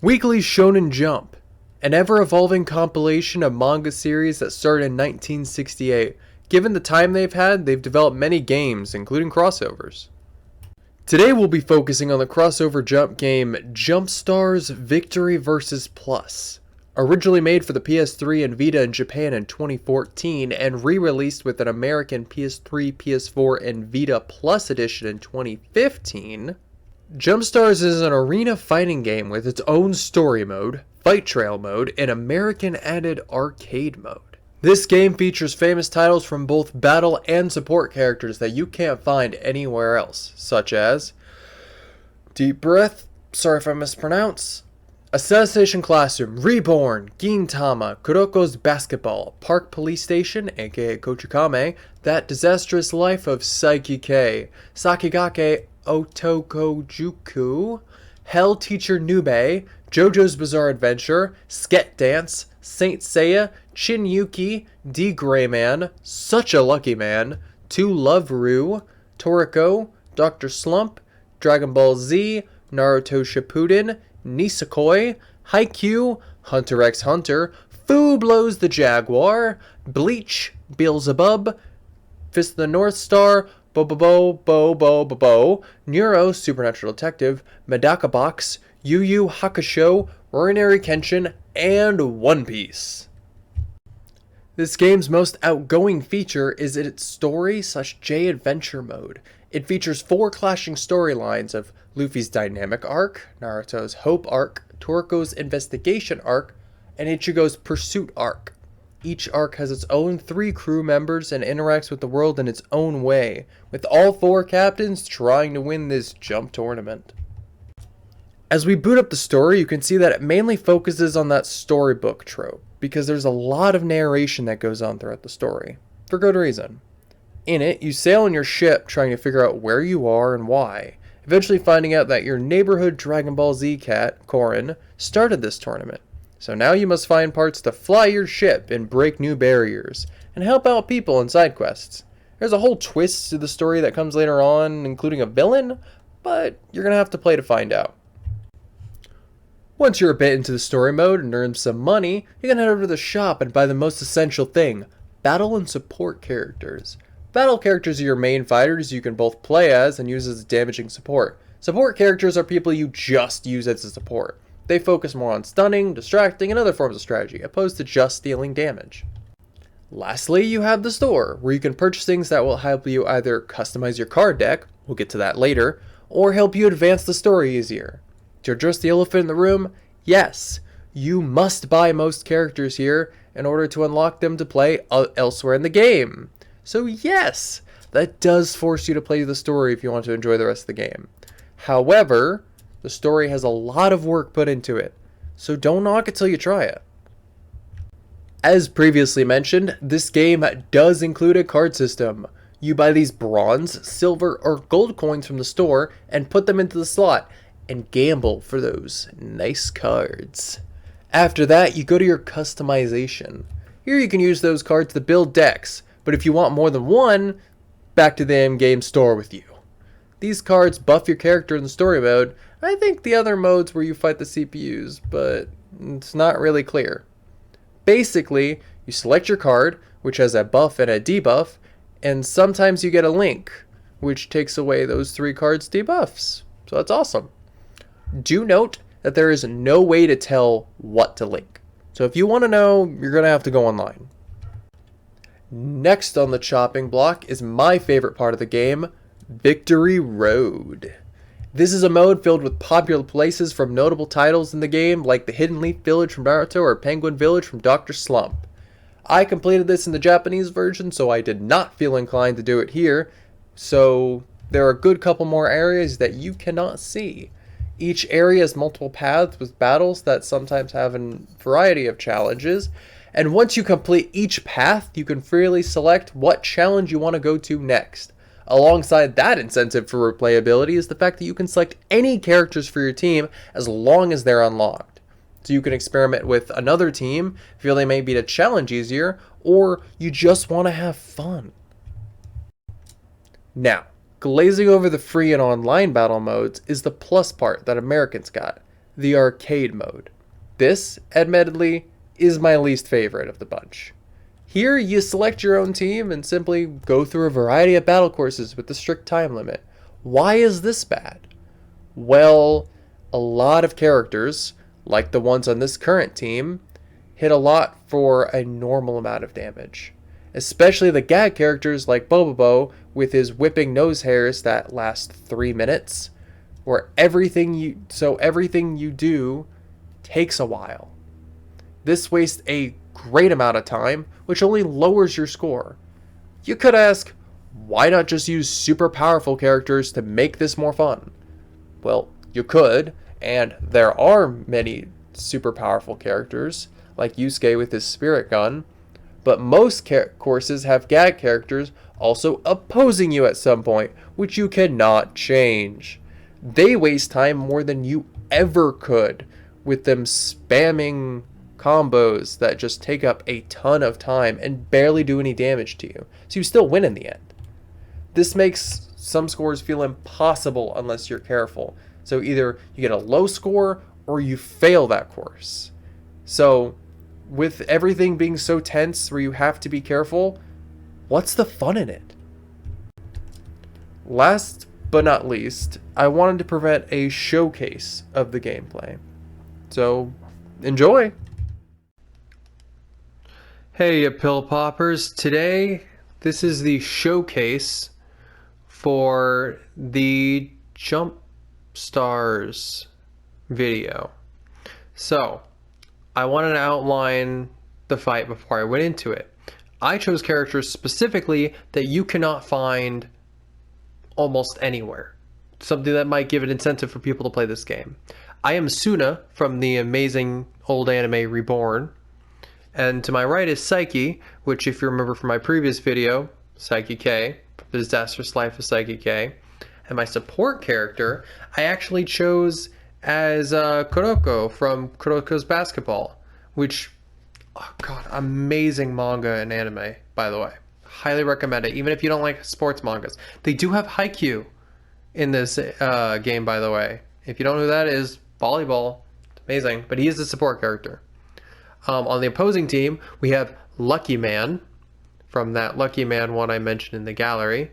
Weekly Shonen Jump, an ever-evolving compilation of manga series that started in 1968. Given the time they've had, they've developed many games, including crossovers. Today we'll be focusing on the crossover jump game Jumpstars Victory vs. Plus. Originally made for the PS3 and Vita in Japan in 2014 and re-released with an American PS3, PS4, and Vita Plus edition in 2015, Jumpstars is an arena fighting game with its own story mode, fight trail mode, and American added arcade mode. This game features famous titles from both battle and support characters that you can't find anywhere else, such as Deep Breath, sorry if I mispronounce, Assassination Classroom, Reborn, Gintama, Kuroko's Basketball, Park Police Station, aka Kochikame, That Disastrous Life of Saiki K, Sakigake Otokojuku, Hell Teacher Nube, JoJo's Bizarre Adventure, Sket Dance, Saint Seiya, Chin Yuki, D Gray Man, Such a Lucky Man, To Love Ru, Toriko, Dr. Slump, Dragon Ball Z, Naruto Shippuden, Nisekoi, Haikyuu, Hunter x Hunter, Fu Blows the Jaguar, Bleach, Beelzebub, Fist of the North Star, Bo, Neuro, Supernatural Detective, Medaka Box, Yu Yu Hakusho, Rorinari Kenshin, and One Piece. This game's most outgoing feature is its story/J adventure mode. It features 4 clashing storylines of Luffy's dynamic arc, Naruto's hope arc, Toriko's investigation arc, and Ichigo's pursuit arc. Each arc has its own 3 crew members and interacts with the world in its own way, with all 4 captains trying to win this jump tournament. As we boot up the story, you can see that it mainly focuses on that storybook trope, because there's a lot of narration that goes on throughout the story, for good reason. In it, you sail on your ship trying to figure out where you are and why, eventually finding out that your neighborhood Dragon Ball Z cat, Korin, started this tournament. So now you must find parts to fly your ship and break new barriers, and help out people in side quests. There's a whole twist to the story that comes later on, including a villain, but you're going to have to play to find out. Once you're a bit into the story mode and earn some money, you can head over to the shop and buy the most essential thing, battle and support characters. Battle characters are your main fighters you can both play as and use as damaging support. Support characters are people you just use as a support. They focus more on stunning, distracting, and other forms of strategy, opposed to just dealing damage. Lastly, you have the store, where you can purchase things that will help you either customize your card deck, we'll get to that later, or help you advance the story easier. To address the elephant in the room, yes, you must buy most characters here in order to unlock them to play elsewhere in the game. So yes, that does force you to play the story if you want to enjoy the rest of the game. However, the story has a lot of work put into it, so don't knock it till you try it. As previously mentioned, this game does include a card system. You buy these bronze, silver, or gold coins from the store and put them into the slot and gamble for those nice cards. After that, you go to your customization. Here you can use those cards to build decks, but if you want more than one, back to the in-game store with you. These cards buff your character in the story mode. I think the other modes where you fight the CPUs, but it's not really clear. Basically, you select your card, which has a buff and a debuff, and sometimes you get a link, which takes away those 3 cards' debuffs. So that's awesome. Do note that there is no way to tell what to link. So if you want to know, you're going to have to go online. Next on the chopping block is my favorite part of the game, Victory Road. This is a mode filled with popular places from notable titles in the game, like the Hidden Leaf Village from Naruto or Penguin Village from Dr. Slump. I completed this in the Japanese version, so I did not feel inclined to do it here, so there are a good couple more areas that you cannot see. Each area has multiple paths with battles that sometimes have a variety of challenges, and once you complete each path, you can freely select what challenge you want to go to next. Alongside that incentive for replayability is the fact that you can select any characters for your team as long as they're unlocked. So you can experiment with another team, feel they may beat a challenge easier, or you just want to have fun. Now, glazing over the free and online battle modes is the plus part that Americans got. the arcade mode. This, admittedly, is my least favorite of the bunch. Here, you select your own team and simply go through a variety of battle courses with a strict time limit. Why is this bad? Well, a lot of characters, like the ones on this current team, hit a lot for a normal amount of damage. Especially the gag characters like Bobobo with his whipping nose hairs that last 3 minutes, where everything you do takes a while. This wastes a great amount of time, which only lowers your score. You could ask, why not just use super powerful characters to make this more fun? Well, you could, and there are many super powerful characters, like Yusuke with his spirit gun, but most courses have gag characters also opposing you at some point, which you cannot change. They waste time more than you ever could, with them spamming combos that just take up a ton of time and barely do any damage to you, so you still win in the end. This makes some scores feel impossible unless you're careful, so either you get a low score or you fail that course. So with everything being so tense where you have to be careful, what's the fun in it? Last but not least, I wanted to prevent a showcase of the gameplay. So, enjoy! Hey, you pill poppers. Today, this is the showcase for the Jump Stars video. So, I wanted to outline the fight before I went into it. I chose characters specifically that you cannot find almost anywhere. Something that might give an incentive for people to play this game. I am Suna from the amazing old anime Reborn. And to my right is Psyche, which if you remember from my previous video, Psyche K, The Disastrous Life of Psyche K. And my support character, I actually chose as Kuroko from Kuroko's Basketball, which, oh god, amazing manga and anime, by the way. Highly recommend it, even if you don't like sports mangas. They do have Haikyuu in this game, by the way. If you don't know who that is, volleyball. It's amazing, but he is the support character. On the opposing team, we have Lucky Man, from that Lucky Man one I mentioned in the gallery.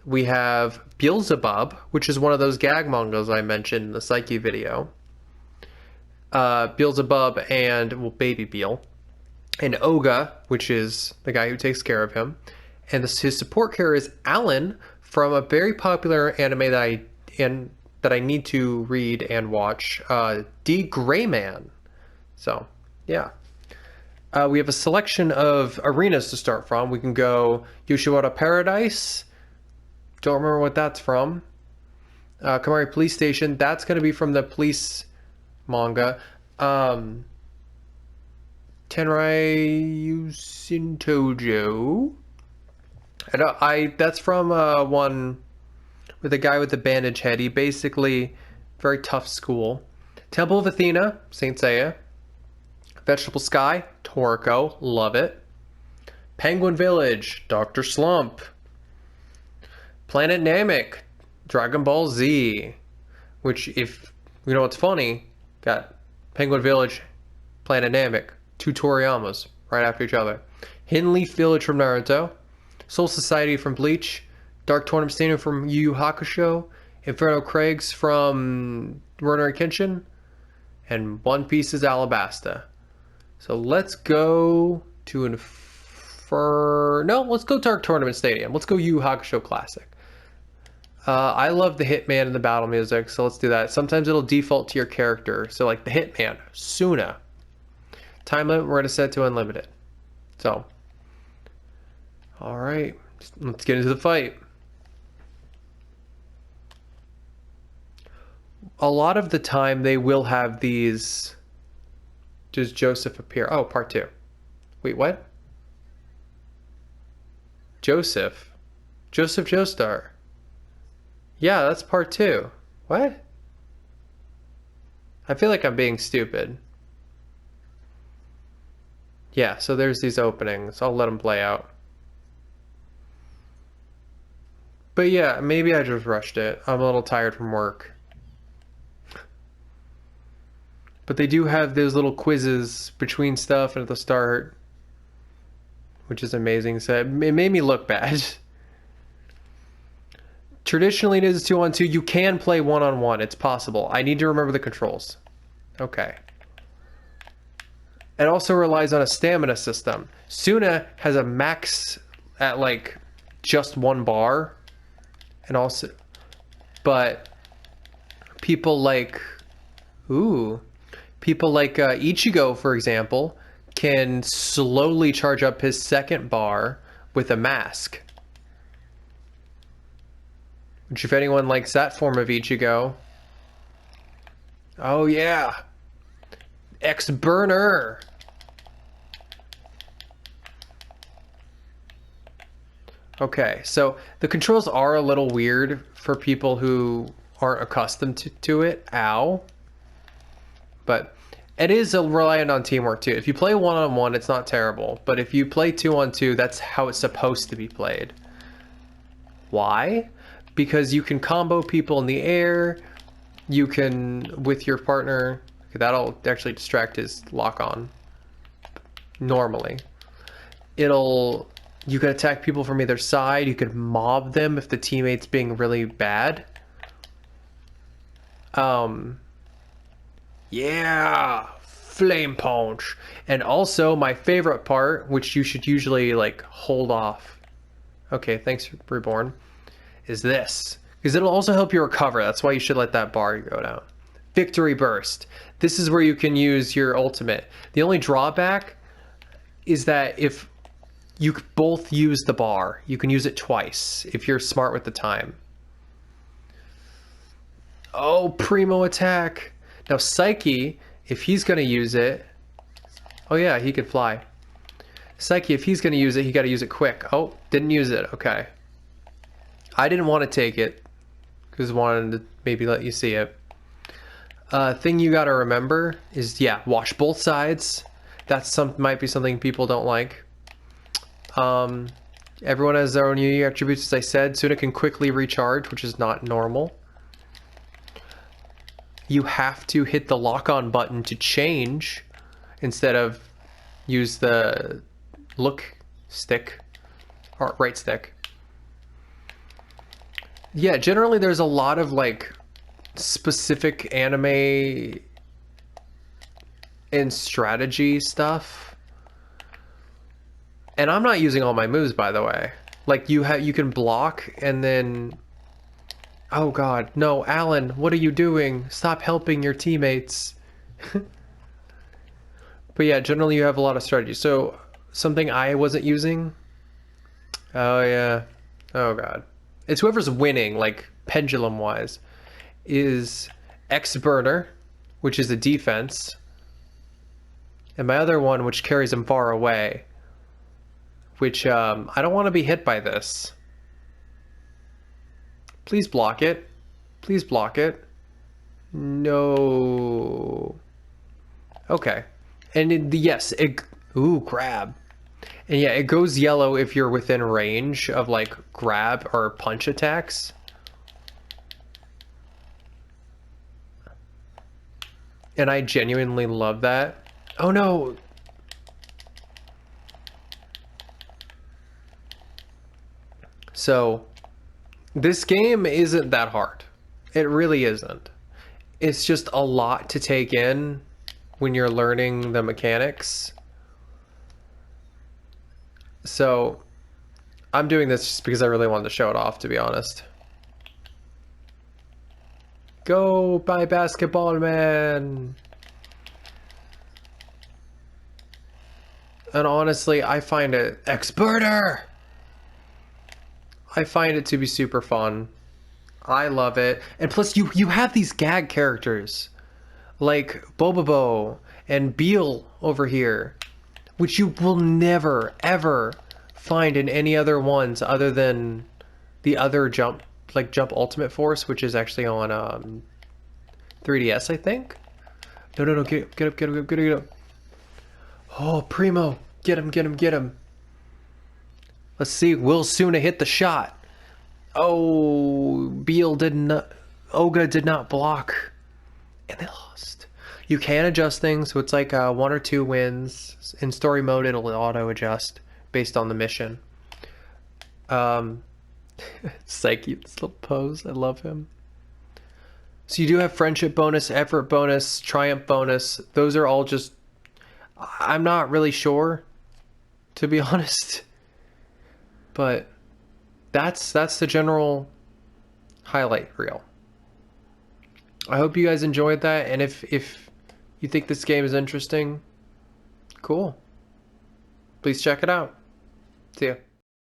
We have Beelzebub, which is one of those gag mangas I mentioned in the Psyche video. Beelzebub and, well, Baby Beel. And Oga, which is the guy who takes care of him. And his support character is Alan from a very popular anime that I need to read and watch, D. Gray Man. So, yeah. We have a selection of arenas to start from. We can go Yoshiwara Paradise. Don't remember what that's from. Kamari Police Station. That's going to be from the police manga. Tenrai Yusin Tojo. That's from one with a guy with the bandage head. He basically, very tough school. Temple of Athena, Saint Seiya. Vegetable Sky, Toriko, love it. Penguin Village, Dr. Slump. Planet Namek, Dragon Ball Z. Which, if you know what's funny, got Penguin Village, Planet Namek, two Toriyamas right after each other. Hidden Leaf Village from Naruto. Soul Society from Bleach. Dark Tournament Stadium from Yu Yu Hakusho. Inferno Craigs from Rurouni Kenshin. And One Piece's Alabasta. So let's go to let's go Dark Tournament Stadium. Let's go Yu Yu Hakusho Classic. I love the Hitman and the battle music, so let's do that. Sometimes it'll default to your character. So like the Hitman, Suna. Time limit, we're going to set to unlimited. So, alright, let's get into the fight. A lot of the time they will have these... Does Joseph appear? Oh, part 2. Wait, what? Joseph Joestar. Yeah, that's part 2. What? I feel like I'm being stupid. Yeah, so there's these openings. I'll let them play out. But yeah, maybe I just rushed it. I'm a little tired from work. But they do have those little quizzes between stuff and at the start, which is amazing. So it made me look bad. Traditionally, it is 2-on-2. You can play 1-on-1. It's possible. I need to remember the controls. Okay. It also relies on a stamina system. Suna has a max at like just 1 bar. And also, but people like, Ichigo, for example, can slowly charge up his 2nd bar with a mask. Which, if anyone likes that form of Ichigo, oh yeah, X-Burner. Okay, so the controls are a little weird for people who aren't accustomed to it. Ow. But it is reliant on teamwork too. If you play 1-on-1, it's not terrible. But if you play 2-on-2, that's how it's supposed to be played. Why? Because you can combo people in the air. You can, with your partner, that'll actually distract his lock-on. Normally. You can attack people from either side. You can mob them if the teammate's being really bad. Yeah, flame punch. And also my favorite part, which you should usually like hold off. Okay, thanks, Reborn. Is this. Because it'll also help you recover. That's why you should let that bar go down. Victory Burst. This is where you can use your ultimate. The only drawback is that if you both use the bar, you can use it twice if you're smart with the time. Oh, Primo attack. Now Psyche, if he's going to use it... Oh yeah, he could fly. Psyche, if he's going to use it, he got to use it quick. Oh, didn't use it. Okay. I didn't want to take it because I wanted to maybe let you see it. Thing you got to remember is, yeah, watch both sides. That's might be something people don't like. Everyone has their own unique attributes, as I said. Suna can quickly recharge, which is not normal. You have to hit the lock-on button to change instead of use the look stick or right stick. Yeah, generally there's a lot of like specific anime and strategy stuff. And I'm not using all my moves, by the way. Like you can block and then... Oh god, no, Alan, what are you doing? Stop helping your teammates. But yeah, generally you have a lot of strategy. So something I wasn't using... Oh yeah. Oh god. It's whoever's winning, like pendulum-wise, is X-Burner, which is a defense. And my other one, which carries him far away, which I don't want to be hit by this. Please block it. Please block it. No. Okay. And yes, ooh, grab. And yeah, it goes yellow if you're within range of like grab or punch attacks. And I genuinely love that. Oh no. So this game isn't that hard. It really isn't. It's just a lot to take in when you're learning the mechanics. So I'm doing this just because I really wanted to show it off, to be honest. Go, my basketball man! And honestly, I find it X-Burner! I find it to be super fun. I love it. And plus you have these gag characters like Bobobo and Beal over here, which you will never ever find in any other ones other than the other Jump Ultimate Force, which is actually on 3DS, I think. No, get up. Oh, Primo, get him. Let's see, will Suna hit the shot? Oh, Beal Olga did not block. And they lost. You can adjust things, so it's like 1 or 2 wins. In story mode, it'll auto adjust based on the mission. Psyche, this little pose, I love him. So you do have friendship bonus, effort bonus, triumph bonus. Those are all just, I'm not really sure, to be honest. But that's the general highlight reel. I hope you guys enjoyed that, and if you think this game is interesting, cool. Please check it out. See ya.